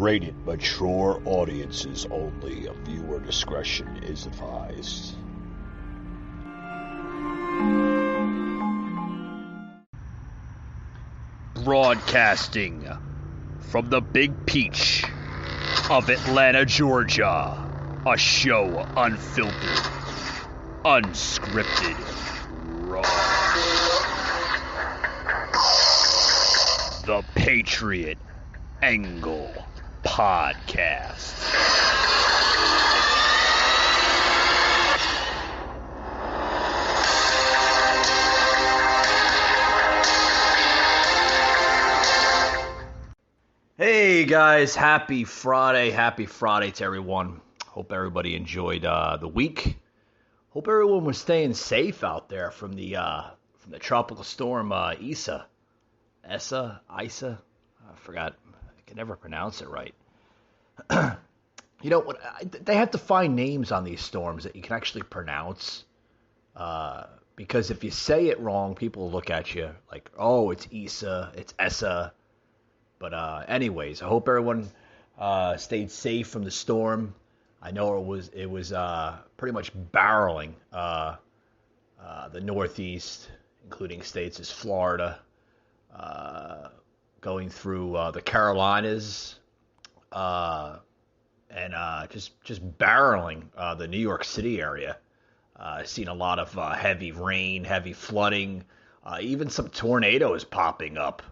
rated mature audiences only. Viewer discretion is advised. Broadcasting from the Big Peach of Atlanta, Georgia. A show unfiltered, unscripted, raw. The Patriot Angle Podcast. Hey guys, happy Friday to everyone. Hope everybody enjoyed the week. Hope everyone was staying safe out there from the tropical storm Isa. I forgot. I can never pronounce it right. You know what? They have to find names on these storms that you can actually pronounce. Because if you say it wrong, people will look at you like, oh, it's Isa, it's Essa. But anyways, I hope everyone stayed safe from the storm. I know it was pretty much barreling the Northeast, including states as Florida, going through the Carolinas, and just barreling the New York City area. Seen a lot of heavy rain, heavy flooding, even some tornadoes popping up.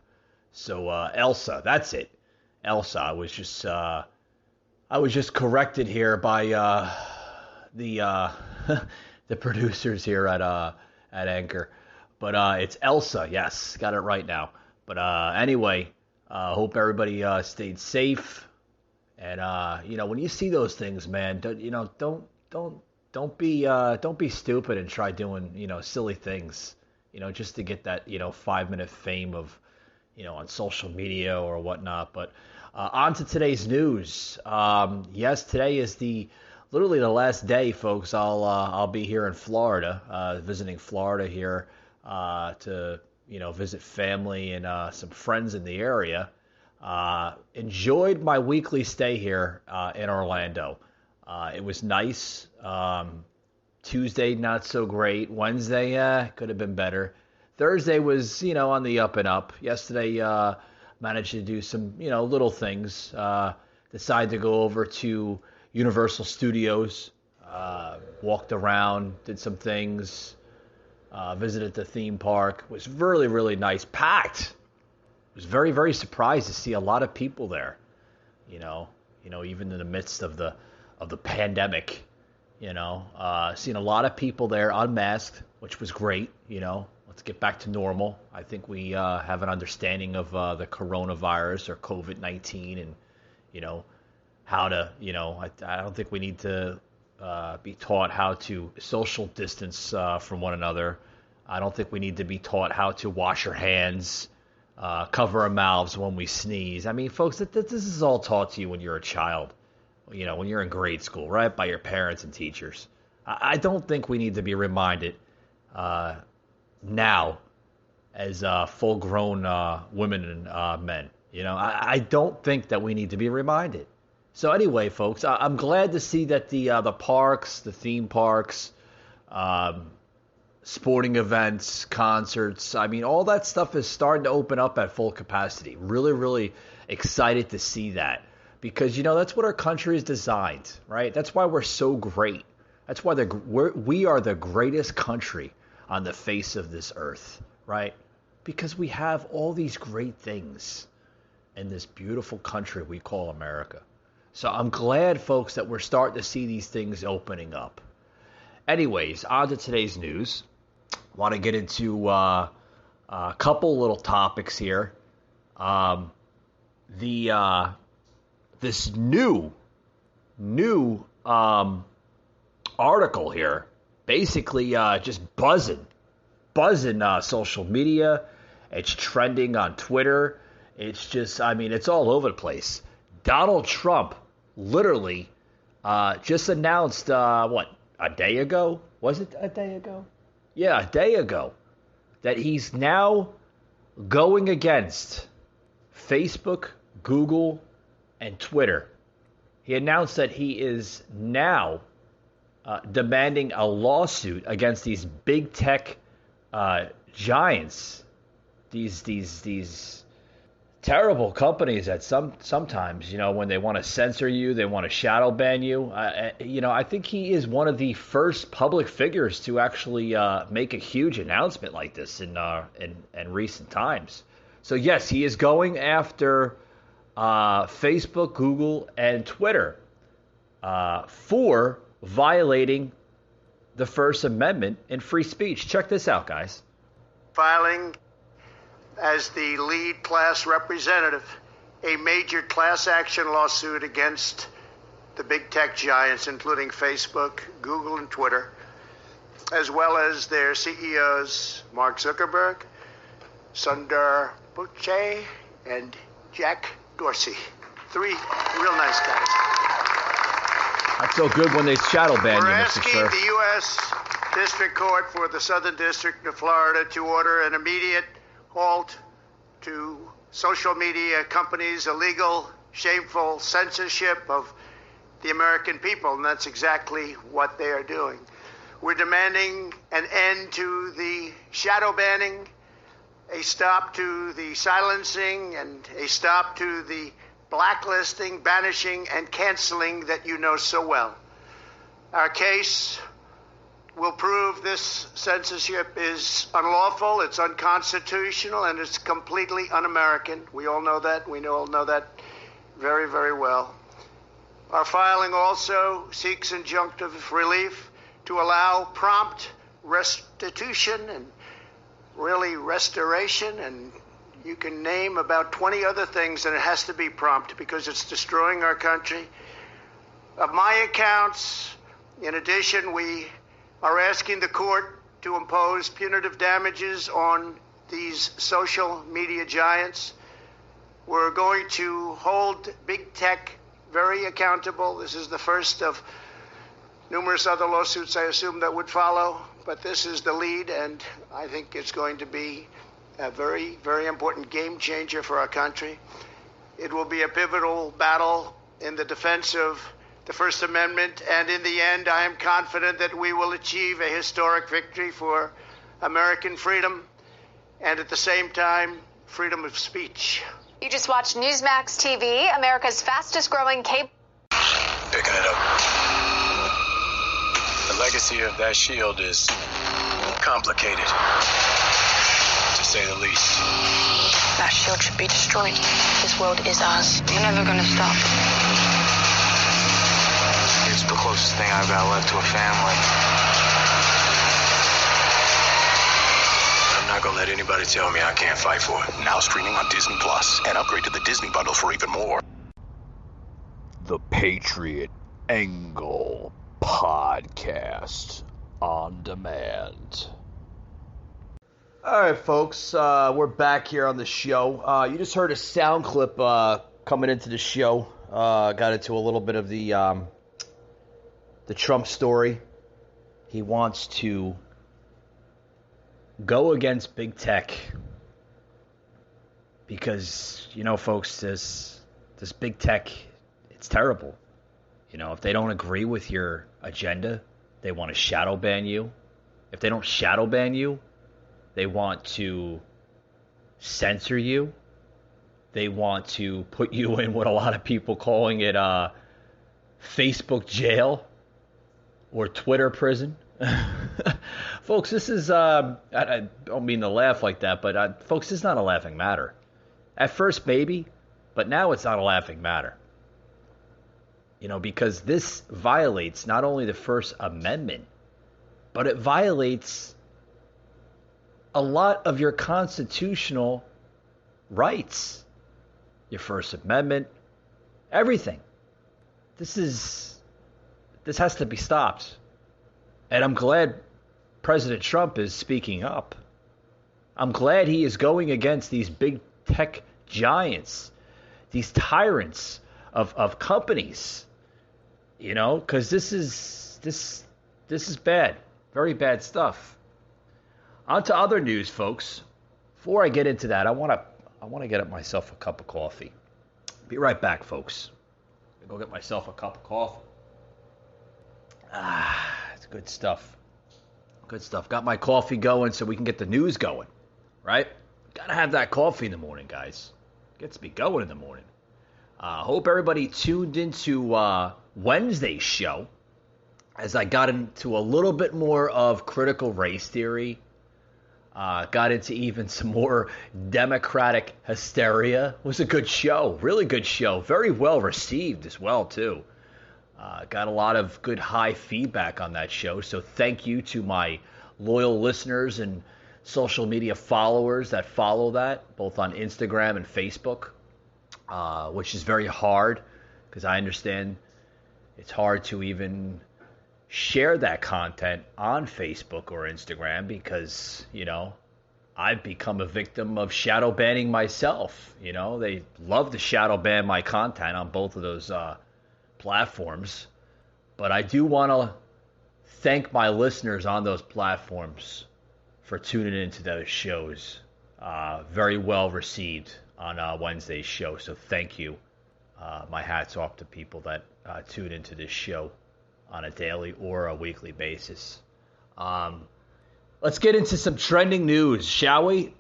So Elsa, that's it. Elsa. I was just corrected here by the the producers here at Anchor, but it's Elsa. Yes, got it right now. But anyway, hope everybody stayed safe. And when you see those things, man, don't be stupid and try doing silly things, just to get that 5-minute fame of on social media or whatnot. But on to today's news. Yes, today is literally the last day, folks. I'll be here in Florida, visiting Florida here to visit family and some friends in the area. Enjoyed my weekly stay here in Orlando. It was nice. Tuesday, not so great. Wednesday, could have been better. Thursday was, on the up and up. Yesterday, managed to do some, little things. Decided to go over to Universal Studios. Walked around, did some things. Visited the theme park. Was really, really nice. Packed. Was very, very surprised to see a lot of people there. Even in the midst of the pandemic. Seen a lot of people there unmasked, which was great. Let's get back to normal. I think we have an understanding of the coronavirus or COVID-19 and, how to, I don't think we need to be taught how to social distance from one another. I don't think we need to be taught how to wash our hands, cover our mouths when we sneeze. I mean, folks, this is all taught to you when you're a child, when you're in grade school, right, by your parents and teachers. I don't think we need to be reminded now as full-grown women and men. I don't think that we need to be reminded. So anyway, folks, I'm glad to see that the parks, the theme parks, sporting events, concerts, I mean, all that stuff is starting to open up at full capacity. Really, really excited to see that. Because, that's what our country is designed, right? That's why we're so great. That's why we are the greatest country on the face of this earth, right? Because we have all these great things in this beautiful country we call America. So I'm glad, folks, that we're starting to see these things opening up. Anyways, on to today's news. I want to get into a couple little topics here. This new article here, basically just buzzing social media. It's trending on Twitter. It's just, it's all over the place. Donald Trump literally just announced, a day ago? Was it a day ago? Yeah, a day ago. That he's now going against Facebook, Google, and Twitter. He announced that he is now demanding a lawsuit against these big tech giants, these terrible companies that sometimes, when they want to censor you, they want to shadow ban you. I think he is one of the first public figures to actually make a huge announcement like this in recent times. So yes, he is going after Facebook, Google, and Twitter for violating the First Amendment in free speech. Check this out, guys. Filing as the lead class representative a major class action lawsuit against the big tech giants, including Facebook, Google, and Twitter, as well as their CEOs, Mark Zuckerberg, Sundar Pichai, and Jack Dorsey. 3 real nice guys. I feel good when they shadow ban you, We're Mr. asking Sir. the U.S. District Court for the Southern District of Florida to order an immediate halt to social media companies' illegal, shameful censorship of the American people, and that's exactly what they are doing. We're demanding an end to the shadow banning, a stop to the silencing, and a stop to the blacklisting, banishing, and canceling that you know so well. Our case will prove this censorship is unlawful, it's unconstitutional, and it's completely un-American. We all know that. We all know that very, very well. Our filing also seeks injunctive relief to allow prompt restitution and really restoration, and you can name about 20 other things, and it has to be prompt because it's destroying our country. Of my accounts, in addition, we are asking the court to impose punitive damages on these social media giants. We're going to hold big tech very accountable. This is the first of numerous other lawsuits, I assume, that would follow, but this is the lead, and I think it's going to be a very, very important game changer for our country. It will be a pivotal battle in the defense of the First Amendment, and in the end, I am confident that we will achieve a historic victory for American freedom and at the same time, freedom of speech. You just watched Newsmax TV, America's fastest growing cable. Picking it up. The legacy of that shield is complicated, to say the least. That shield should be destroyed. This world is ours. We're never gonna stop. It's the closest thing I've got left to a family. I'm not gonna let anybody tell me I can't fight for it. Now streaming on Disney Plus, and upgrade to the Disney Bundle for even more. The Patriot Angle Podcast on demand. All right, folks, we're back here on the show. You just heard a sound clip coming into the show. Got into a little bit of the Trump story. He wants to go against big tech because, folks, this big tech, it's terrible. If they don't agree with your agenda, they want to shadow ban you. If they don't shadow ban you, they want to censor you. They want to put you in what a lot of people calling it Facebook jail or Twitter prison. Folks, this is, I don't mean to laugh like that, but folks, this is not a laughing matter. At first, maybe, but now it's not a laughing matter. Because this violates not only the First Amendment, but it violates a lot of your constitutional rights. Your First Amendment, everything. This has to be stopped. And I'm glad President Trump is speaking up. I'm glad he is going against these big tech giants, these tyrants of companies, because this is bad, very bad stuff. On to other news, folks. Before I get into that, I want to get myself a cup of coffee. Be right back, folks. I'm gonna go get myself a cup of coffee. It's good stuff. Good stuff. Got my coffee going so we can get the news going, right? Gotta have that coffee in the morning, guys. Gets me going in the morning. Hope everybody tuned into Wednesday's show as I got into a little bit more of critical race theory. Got into even some more Democratic hysteria. It was a good show. Really good show. Very well received as well, too. Got a lot of good high feedback on that show. So thank you to my loyal listeners and social media followers that follow that, both on Instagram and Facebook, which is very hard because I understand it's hard to even share that content on Facebook or Instagram because, I've become a victim of shadow banning myself. They love to shadow ban my content on both of those platforms. But I do want to thank my listeners on those platforms for tuning into those shows. Very well received on Wednesday's show. So thank you. My hat's off to people that tune into this show on a daily or a weekly basis. Let's get into some trending news, shall we?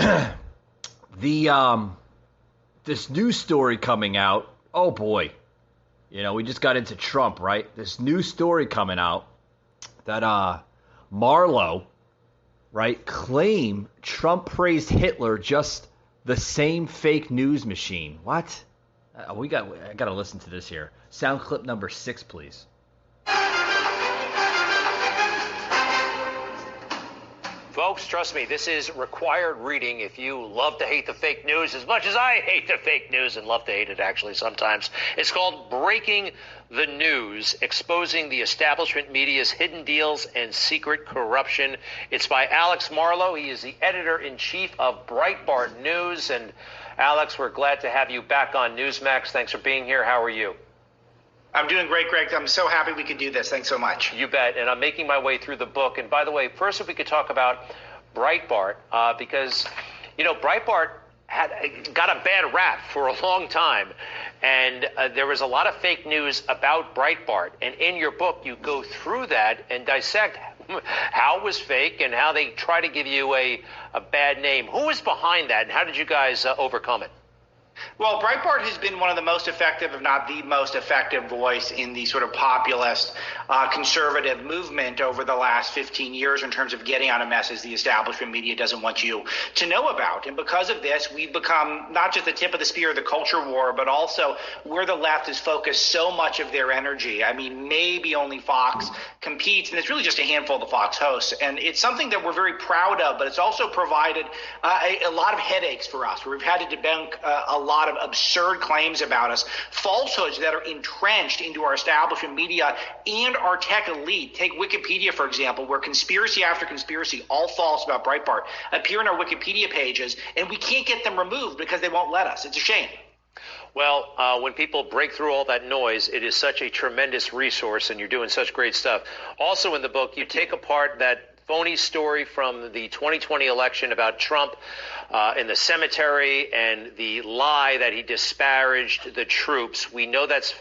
This news story coming out. Oh boy. We just got into Trump, right? This new story coming out that Marlowe, right, claim Trump praised Hitler, just the same fake news machine. What? I got to listen to this here. Sound clip number 6, please. Folks, trust me, this is required reading if you love to hate the fake news as much as I hate the fake news and love to hate it actually sometimes. It's called Breaking the News, Exposing the Establishment Media's Hidden Deals and Secret Corruption. It's by Alex Marlowe. He is the editor-in-chief of Breitbart News. And Alex, we're glad to have you back on Newsmax. Thanks for being here. How are you? I'm doing great, Greg. I'm so happy we could do this. Thanks so much. You bet. And I'm making my way through the book. And by the way, first, if we could talk about Breitbart, because, Breitbart got a bad rap for a long time. And there was a lot of fake news about Breitbart. And in your book, you go through that and dissect how it was fake and how they try to give you a bad name. Who was behind that, and how did you guys overcome it? Well, Breitbart has been one of the most effective, if not the most effective voice in the sort of populist conservative movement over the last 15 years in terms of getting out a message the establishment media doesn't want you to know about. And because of this, we've become not just the tip of the spear of the culture war, but also where the left has focused so much of their energy. I mean, maybe only Fox competes, and it's really just a handful of the Fox hosts. And it's something that we're very proud of, but it's also provided a lot of headaches for us, where we've had to debunk a lot of absurd claims about us, falsehoods that are entrenched into our establishment media and our tech elite. Take Wikipedia, for example, where conspiracy after conspiracy, all false about Breitbart, appear in our Wikipedia pages, and we can't get them removed because they won't let us. It's a shame. Well, when people break through all that noise, it is such a tremendous resource, and you're doing such great stuff. Also in the book, you take apart that phony story from the 2020 election about Trump in the cemetery and the lie that he disparaged the troops. We know that's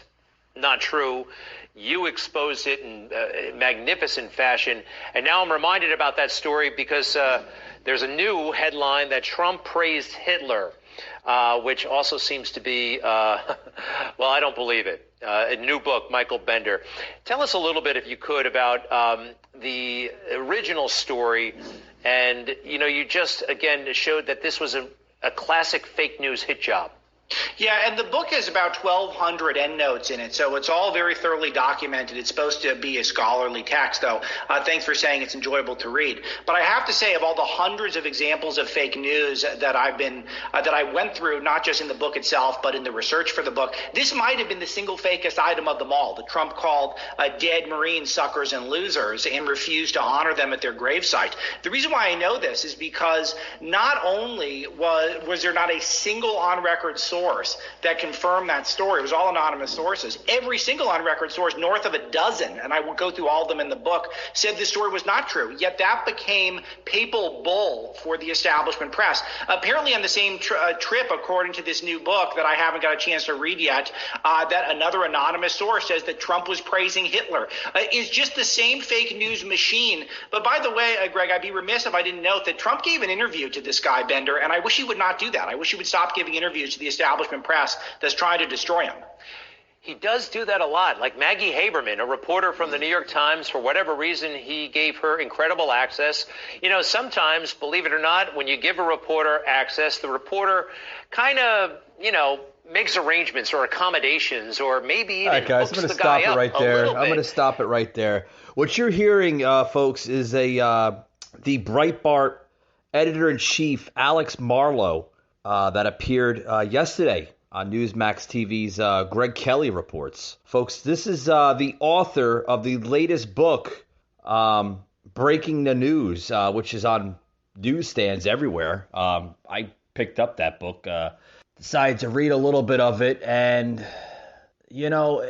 not true. You exposed it in magnificent fashion. And now I'm reminded about that story because there's a new headline that Trump praised Hitler, which also seems to be, well, I don't believe it. A new book, Michael Bender. Tell us a little bit, if you could, about the original story. And, you just, again, showed that this was a classic fake news hit job. Yeah, and the book has about 1,200 endnotes in it, so it's all very thoroughly documented. It's supposed to be a scholarly text, though. Thanks for saying it's enjoyable to read. But I have to say, of all the hundreds of examples of fake news that I went through, not just in the book itself, but in the research for the book, this might have been the single fakest item of them all. That Trump called dead Marines suckers and losers and refused to honor them at their gravesite. The reason why I know this is because not only was there not a single on-record source source that confirmed that story. It was all anonymous sources. Every single on-record source, north of a dozen, and I will go through all of them in the book, said this story was not true. Yet that became papal bull for the establishment press. Apparently on the same trip, according to this new book that I haven't got a chance to read yet, that another anonymous source says that Trump was praising Hitler. It's just the same fake news machine. But by the way, Greg, I'd be remiss if I didn't note that Trump gave an interview to this guy, Bender, and I wish he would not do that. I wish he would stop giving interviews to the establishment press that's trying to destroy him. He does do that a lot. Like Maggie Haberman, a reporter from the New York Times, for whatever reason, he gave her incredible access. You know, sometimes, believe it or not, when you give a reporter access, the reporter kind of, you know, makes arrangements or accommodations or maybe even hooks the guy up a little bit. I'm going to stop it right there. What you're hearing, folks, is the Breitbart editor-in-chief, Alex Marlow, that appeared yesterday on Newsmax TV's Greg Kelly Reports. Folks, this is the author of the latest book, Breaking the News, which is on newsstands everywhere. I picked up that book, decided to read a little bit of it, and, you know,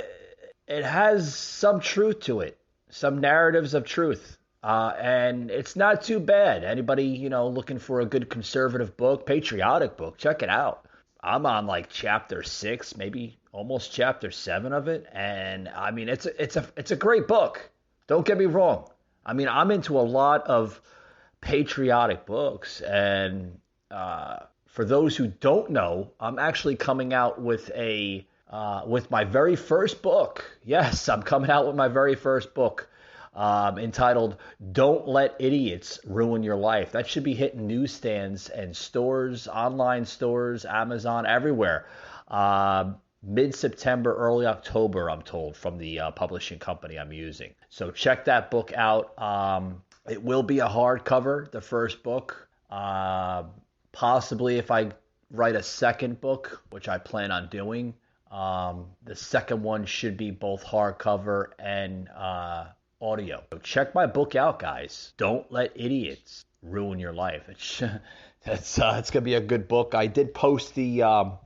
it has some truth to it, some narratives of truth. And it's not too bad. Anybody, you know, looking for a good conservative book, patriotic book, check it out. I'm on like chapter 6, maybe almost chapter 7 of it, and I mean it's a great book. Don't get me wrong. I mean, I'm into a lot of patriotic books, and for those who don't know, I'm actually coming out with with my very first book. Yes, I'm coming out with my very first book. Entitled Don't Let Idiots Ruin Your Life. That should be hitting newsstands and stores, online stores, Amazon, everywhere. Mid-September, early October, I'm told, from the publishing company I'm using. So check that book out. It will be a hardcover, the first book. Possibly if I write a second book, which I plan on doing, the second one should be both hardcover and audio. So check my book out, guys. Don't Let Idiots Ruin Your Life. It's gonna be a good book. I did post the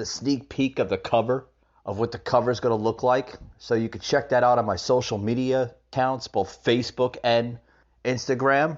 sneak peek of the cover, of what the cover is gonna look like, so you can check that out on my social media accounts, both Facebook and Instagram,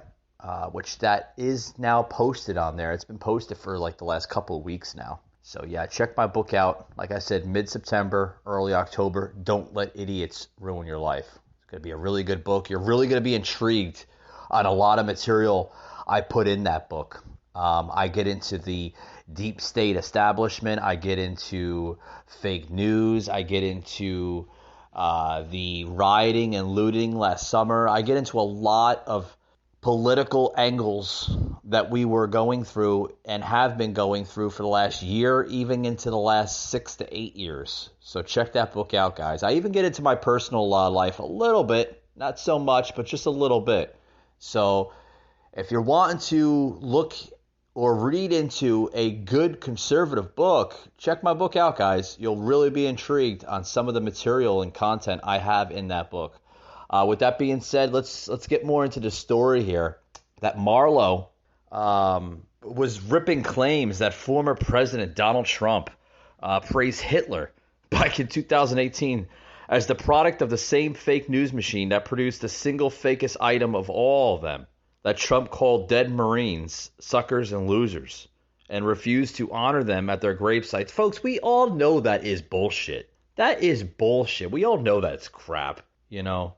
which that is now posted on there. It's been posted for like the last couple of weeks now. So yeah, check my book out. Like I said, mid-September, early October. Don't Let Idiots Ruin Your Life. It's going to be a really good book. You're really going to be intrigued on a lot of material I put in that book. I get into the deep state establishment. I get into fake news. I get into the rioting and looting last summer. I get into a lot of political angles that we were going through and have been going through for the last year, even into the last 6 to 8 years. So check that book out, guys. I even get into my personal life a little bit, not so much, but just a little bit. So if you're wanting to look or read into a good conservative book, check my book out, guys. You'll really be intrigued on some of the material and content I have in that book. With that being said, let's get more into the story here. That Marlow was ripping claims that former President Donald Trump praised Hitler back in 2018 as the product of the same fake news machine that produced the single fakest item of all of them, that Trump called dead Marines suckers and losers and refused to honor them at their grave sites. Folks, we all know that is bullshit. That is bullshit. We all know that's crap, you know.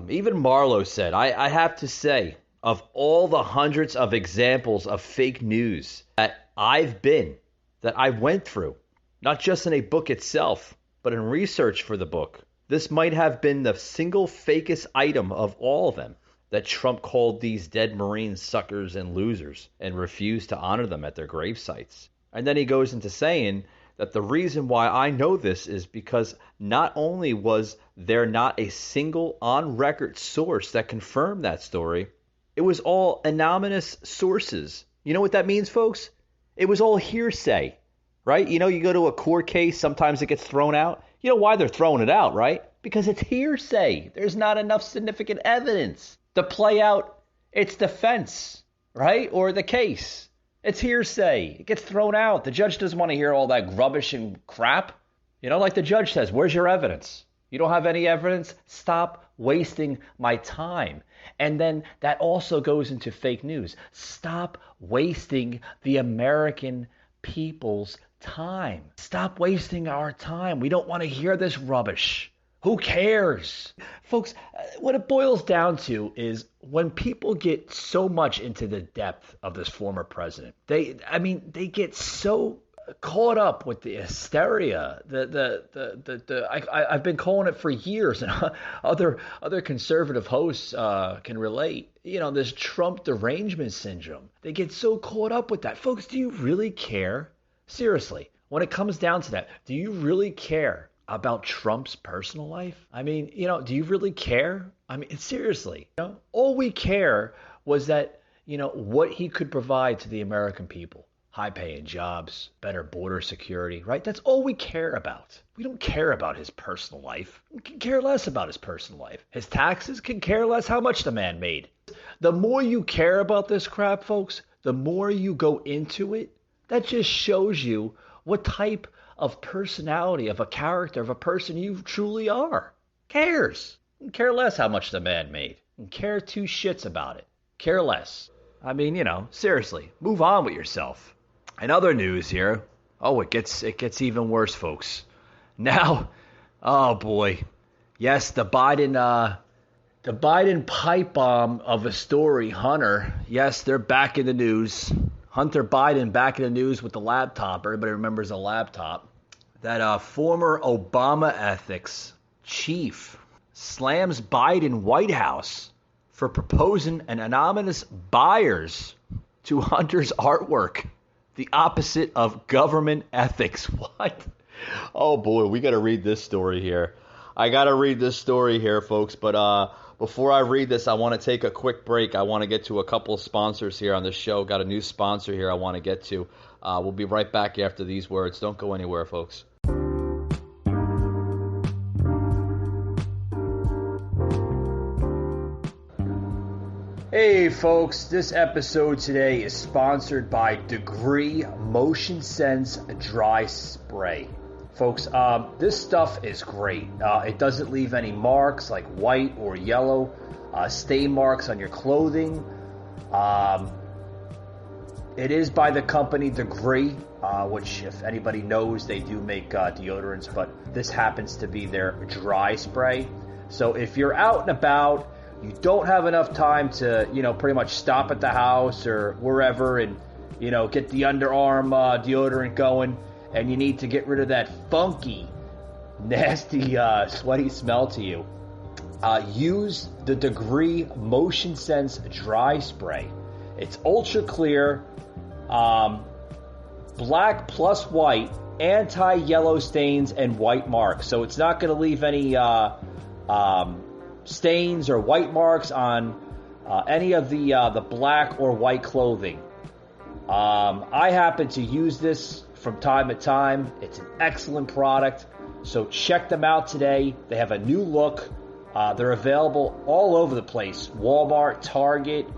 Even Marlow said, I have to say, of all the hundreds of examples of fake news that I went through, not just in a book itself, but in research for the book, this might have been the single fakest item of all of them, that Trump called these dead Marines suckers and losers and refused to honor them at their grave sites. And then he goes into saying that the reason why I know this is because not only was there not a single on-record source that confirmed that story, it was all anonymous sources. You know what that means, folks? It was all hearsay, right? You know, you go to a court case, sometimes it gets thrown out. You know why they're throwing it out, right? Because it's hearsay. There's not enough significant evidence to play out its defense, right? Or the case. It's hearsay. It gets thrown out. The judge doesn't want to hear all that rubbish and crap. Like the judge says, where's your evidence? You don't have any evidence? Stop wasting my time. And then that also goes into fake news. Stop wasting the American people's time. Stop wasting our time. We don't want to hear this rubbish. Who cares? Folks, what it boils down to is when people get so much into the depth of this former president, they get so caught up with the hysteria. I've been calling it for years, and other conservative hosts can relate. This Trump derangement syndrome. They get so caught up with that. Folks, do you really care? Seriously, when it comes down to that, do you really care about Trump's personal life? Do you really care? Seriously, all we care was that, what he could provide to the American people. High-paying jobs, better border security, right? That's all we care about. We don't care about his personal life. We can care less about his personal life. His taxes can care less how much the man made. The more you care about this crap, folks, the more you go into it. That just shows you what type of personality, of a character, of a person you truly are. Cares. Care less how much the man made. And care two shits about it. Care less. Seriously, move on with yourself. In other news here, it gets even worse, folks. Now, oh boy. Yes, the Biden pipe bomb of a story, Hunter. Yes, they're back in the news. Hunter Biden back in the news with the laptop. Everybody remembers a laptop. That former Obama ethics chief slams Biden White House for proposing an anonymous buyers to Hunter's artwork. The opposite of government ethics. What? Oh boy, we got to read this story here. I got to read this story here, folks. But before I read this, I want to take a quick break. I want to get to a couple of sponsors here on the show. Got a new sponsor here I want to get to. We'll be right back after these words. Don't go anywhere, folks. Hey folks, this episode today is sponsored by Degree Motion Sense Dry Spray. Folks, this stuff is great. It doesn't leave any marks like white or yellow, stain marks on your clothing. It is by the company Degree, which if anybody knows, they do make deodorants, but this happens to be their dry spray. So if you're out and about, you don't have enough time to, pretty much stop at the house or wherever and, get the underarm deodorant going, and you need to get rid of that funky, nasty, sweaty smell to you, use the Degree Motion Sense Dry Spray. It's ultra clear, black plus white, anti-yellow stains and white marks. So it's not going to leave any stains or white marks on any of the black or white clothing. I happen to use this from time to time. It's an excellent product, so check them out today. They have a new look. They're available all over the place. Walmart, Target.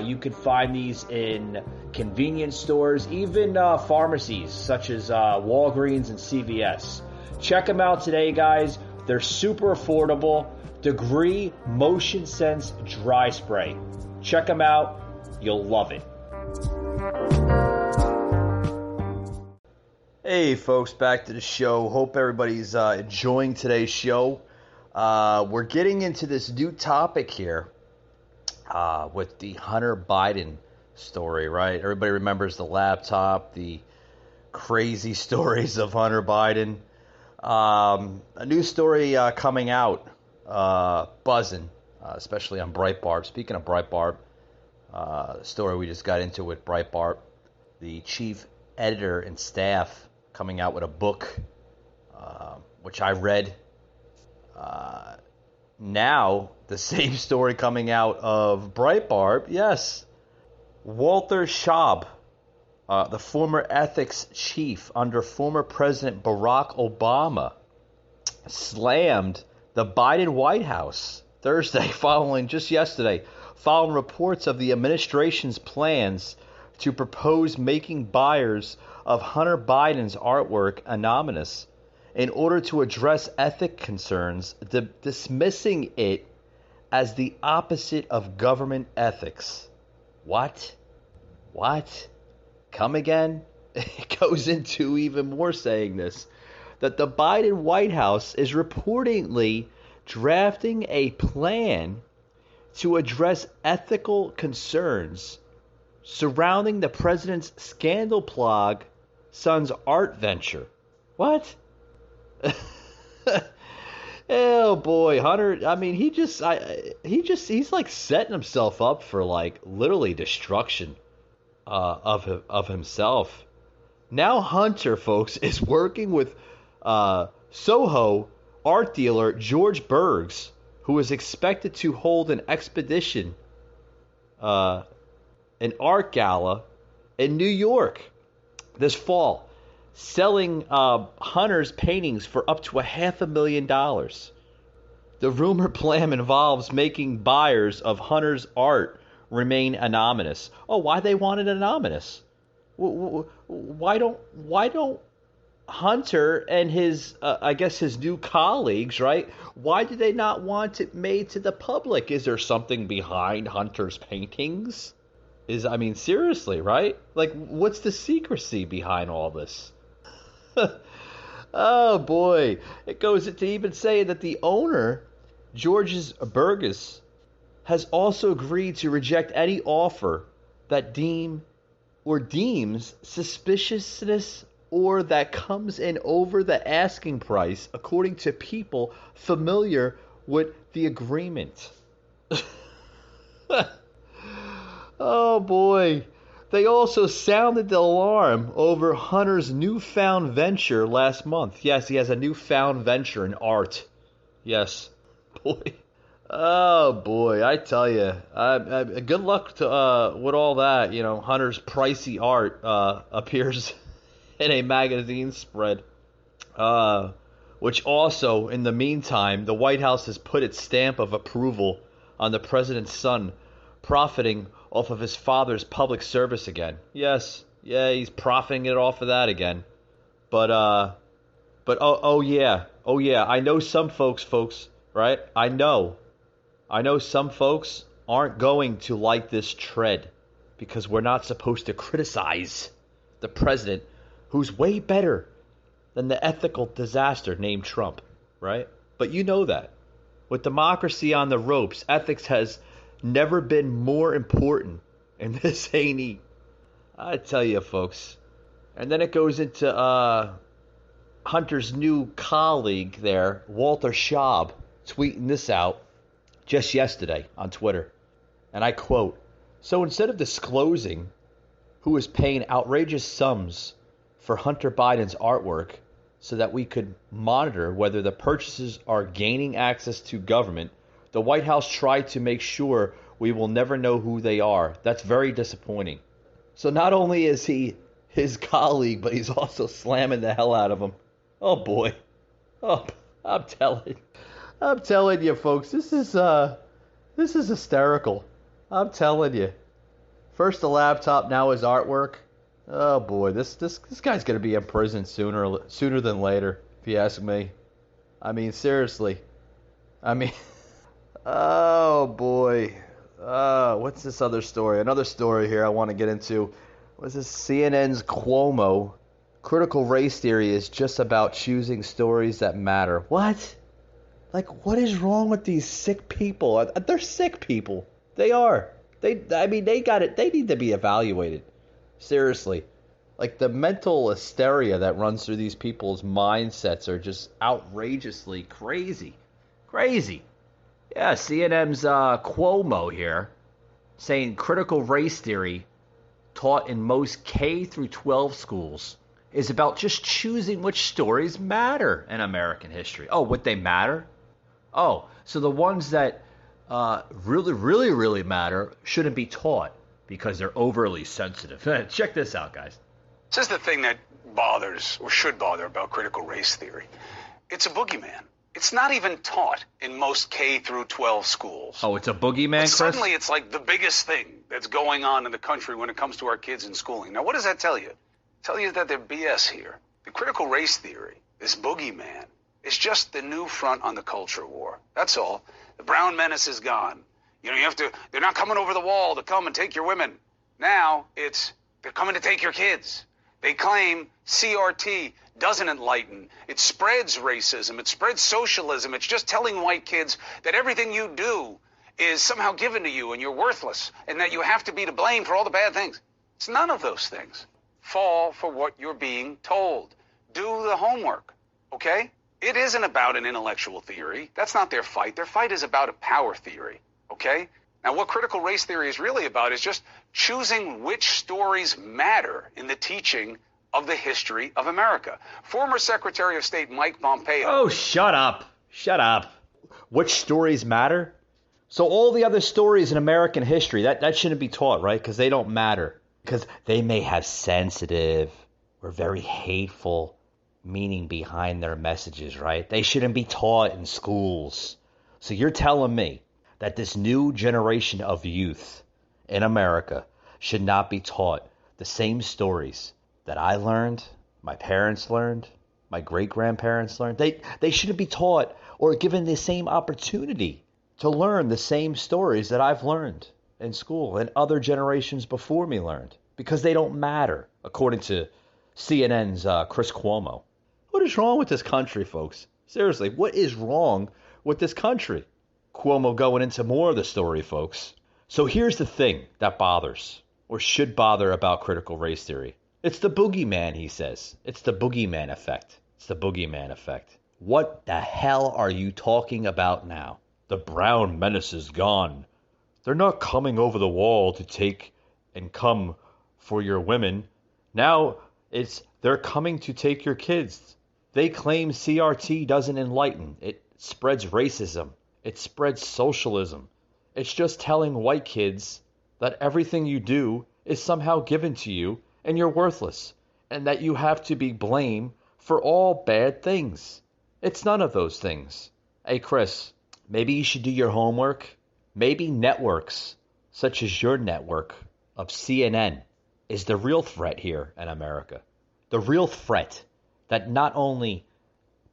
You can find these in convenience stores, even pharmacies such as Walgreens and CVS. Check them out today, guys. They're super affordable. Degree Motion Sense Dry Spray. Check them out. You'll love it. Hey folks, back to the show. Hope everybody's enjoying today's show. We're getting into this new topic here with the Hunter Biden story, right? Everybody remembers the laptop, the crazy stories of Hunter Biden. A new story coming out. Buzzing, especially on Breitbart. Speaking of Breitbart, story we just got into with Breitbart, the chief editor and staff coming out with a book, which I read. Now, the same story coming out of Breitbart. Yes, Walter Shaub, the former ethics chief under former President Barack Obama, slammed the Biden White House Thursday following reports of the administration's plans to propose making buyers of Hunter Biden's artwork anonymous in order to address ethic concerns, dismissing it as the opposite of government ethics. What? Come again? It goes into even more saying this, that the Biden White House is reportedly drafting a plan to address ethical concerns surrounding the president's scandal-plagued son's art venture. What? Oh boy, Hunter, I mean, he's like setting himself up for like literally destruction of himself. Now Hunter, folks, is working with Soho art dealer George Bergs, who is expected to hold an exhibition, an art gala in New York this fall, selling Hunter's paintings for up to $500,000. The rumored plan involves making buyers of Hunter's art remain anonymous. Oh, why they want it anonymous? Why don't Hunter and his, I guess his new colleagues, right? Why do they not want it made to the public? Is there something behind Hunter's paintings? I mean, seriously, right? Like, what's the secrecy behind all this? Oh boy, it goes to even say that the owner, Georges Berges, has also agreed to reject any offer that deems suspiciousness or that comes in over the asking price, according to people familiar with the agreement. Oh boy. They also sounded the alarm over Hunter's newfound venture last month. Yes, he has a newfound venture in art. Yes. Boy. Oh boy, I tell you. Good luck to with all that. You know, Hunter's pricey art appears in a magazine spread. Which also, in the meantime, the White House has put its stamp of approval on the president's son, profiting off of his father's public service again. Yes, yeah, he's profiting it off of that again. But oh yeah, I know some folks, right? I know some folks aren't going to like this tread because we're not supposed to criticize the president, who's way better than the ethical disaster named Trump, right? But you know that. With democracy on the ropes, ethics has never been more important in this Haney. I tell you, folks. And then it goes into Hunter's new colleague there, Walter Schaub, tweeting this out just yesterday on Twitter. And I quote, "So instead of disclosing who is paying outrageous sums for Hunter Biden's artwork so that we could monitor whether the purchases are gaining access to government, the White House tried to make sure we will never know who they are. That's very disappointing." So not only is he his colleague, but he's also slamming the hell out of him. Oh boy. Oh, I'm telling you, folks, this is hysterical. I'm telling you. First the laptop, now his artwork. Oh boy, this guy's gonna be in prison sooner than later, if you ask me. I mean, seriously. I mean, oh boy. What's this other story? Another story here I want to get into. What's this? CNN's Cuomo. Critical race theory is just about choosing stories that matter. What? Like, what is wrong with these sick people? They're sick people. They are. They got it. They need to be evaluated. Seriously. Like, the mental hysteria that runs through these people's mindsets are just outrageously crazy. Crazy. Yeah, CNN's Cuomo here saying critical race theory taught in most K through 12 schools is about just choosing which stories matter in American history. Oh, would they matter? Oh, so the ones that really matter shouldn't be taught because they're overly sensitive. Check this out, guys. This is the thing that bothers or should bother about critical race theory. It's a boogeyman. It's not even taught in most K through 12 schools. Oh, it's a boogeyman, Chris? Suddenly it's like the biggest thing that's going on in the country when it comes to our kids in schooling. Now, what does that tell you? Tell you that they're BS here. The critical race theory, this boogeyman, is just the new front on the culture war. That's all. The brown menace is gone. You know, they're not coming over the wall to come and take your women. Now they're coming to take your kids. They claim CRT doesn't enlighten. It spreads racism. It spreads socialism. It's just telling white kids that everything you do is somehow given to you and you're worthless and that you have to be to blame for all the bad things. It's none of those things. Fall for what you're being told. Do the homework, okay? It isn't about an intellectual theory. That's not their fight. Their fight is about a power theory, okay? Now, what critical race theory is really about is just choosing which stories matter in the teaching of the history of America. Former Secretary of State Mike Pompeo. Oh, shut up. Shut up. Which stories matter? So all the other stories in American history, that shouldn't be taught, right? Because they don't matter. Because they may have sensitive or very hateful meaning behind their messages, right? They shouldn't be taught in schools. So you're telling me that this new generation of youth in America should not be taught the same stories that I learned, my parents learned, my great-grandparents learned. They shouldn't be taught or given the same opportunity to learn the same stories that I've learned in school and other generations before me learned, because they don't matter, according to CNN's Chris Cuomo. What is wrong with this country, folks? Seriously, what is wrong with this country? Cuomo going into more of the story, folks. So here's the thing that bothers, or should bother, about critical race theory. It's the boogeyman, he says. It's the boogeyman effect. It's the boogeyman effect. What the hell are you talking about now? The brown menace is gone. They're not coming over the wall to take and come for your women. Now they're coming to take your kids. They claim CRT doesn't enlighten. It spreads racism. It spreads socialism. It's just telling white kids that everything you do is somehow given to you and you're worthless, and that you have to be blamed for all bad things. It's none of those things. Hey, Chris, maybe you should do your homework. Maybe networks, such as your network of CNN, is the real threat here in America. The real threat that not only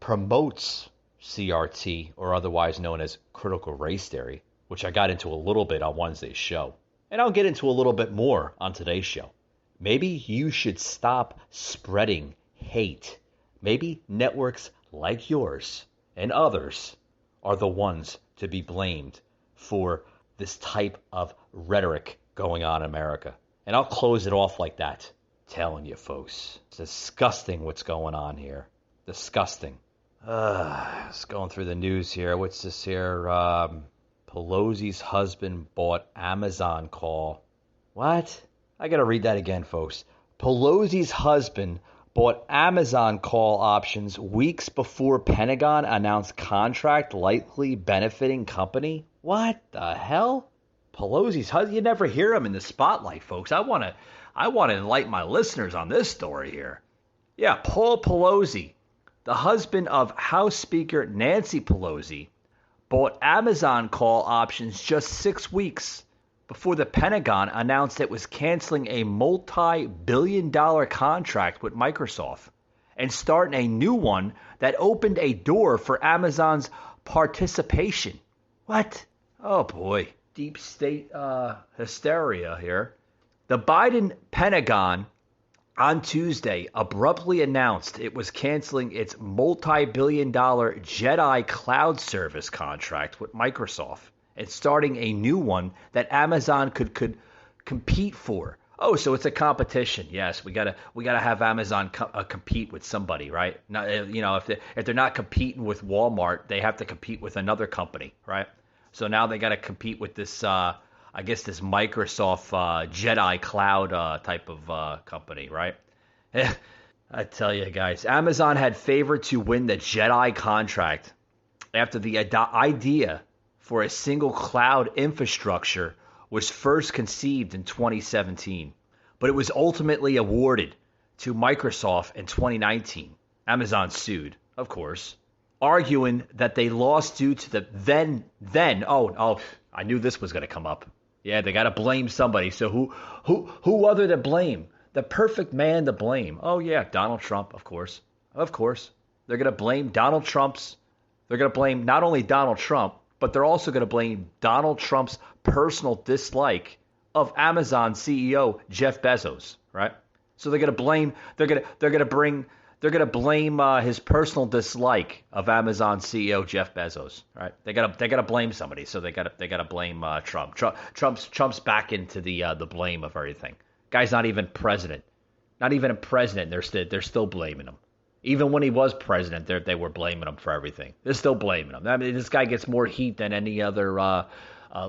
promotes CRT, or otherwise known as critical race theory, which I got into a little bit on Wednesday's show, and I'll get into a little bit more on today's show. Maybe you should stop spreading hate. Maybe networks like yours and others are the ones to be blamed for this type of rhetoric going on in America. And I'll close it off like that, telling you folks, it's disgusting what's going on here. Disgusting. Just going through the news here. What's this here? Pelosi's husband bought Amazon call. What? I gotta read that again, folks. Pelosi's husband bought Amazon call options weeks before Pentagon announced contract likely benefiting company. What the hell? Pelosi's husband? You never hear him in the spotlight, folks. I want to enlighten my listeners on this story here. Yeah, Paul Pelosi, the husband of House Speaker Nancy Pelosi, bought Amazon call options just 6 weeks before the Pentagon announced it was canceling a multi-billion-dollar contract with Microsoft and starting a new one that opened a door for Amazon's participation. What? Oh boy, deep state hysteria here. The Biden Pentagon on Tuesday abruptly announced it was canceling its multi-billion-dollar Jedi cloud service contract with Microsoft and starting a new one that Amazon could compete for. Oh, so it's a competition. Yes, we gotta have Amazon compete with somebody, right? Not, you know, if they're not competing with Walmart, they have to compete with another company, right? So now they got to compete with this, I guess, this Microsoft Jedi cloud type of company, right? I tell you guys, Amazon had favored to win the Jedi contract after the idea for a single cloud infrastructure was first conceived in 2017, but it was ultimately awarded to Microsoft in 2019. Amazon sued, of course. arguing that they lost due to the I knew this was going to come up. Yeah, they got to blame somebody. So who other to blame? The perfect man to blame. Oh yeah, Donald Trump, of course. Of course. They're going to blame Donald Trump's. They're going to blame not only Donald Trump, but they're also going to blame Donald Trump's personal dislike of Amazon CEO Jeff Bezos, right? So they're going to blame his personal dislike of Amazon CEO Jeff Bezos, right? They got to blame somebody, so they got to blame Trump. Trump's back into the blame of everything. Guy's not even president, They're still blaming him. Even when he was president, they were blaming him for everything. They're still blaming him. I mean, this guy gets more heat than any other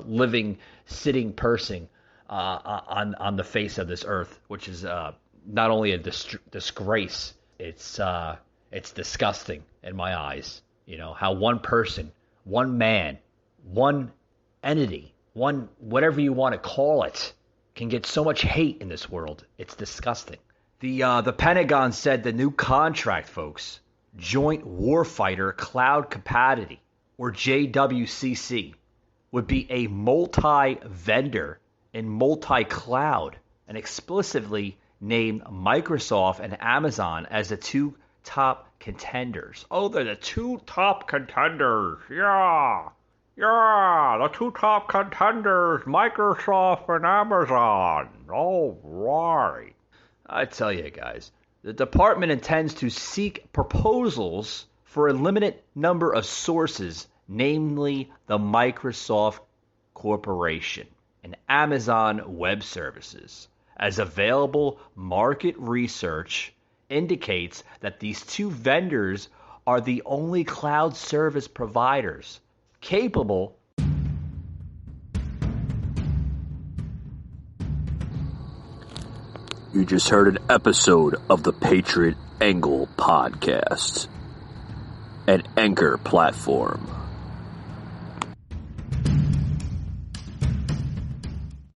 living, sitting person on the face of this earth, which is not only a disgrace. It's disgusting in my eyes. You know, how one person, one man, one entity, one whatever you want to call it, can get so much hate in this world. It's disgusting. The Pentagon said the new contract, folks, Joint Warfighter Cloud Capacity, or JWCC, would be a multi-vendor and multi-cloud, and explicitly named Microsoft and Amazon as the two top contenders. Oh, they're the two top contenders. Yeah, the two top contenders, Microsoft and Amazon. All right. I tell you guys, the department intends to seek proposals for a limited number of sources, namely the Microsoft Corporation and Amazon Web Services, as available market research indicates that these two vendors are the only cloud service providers capable. You just heard an episode of the Patriot Angle Podcast, an Anchor platform.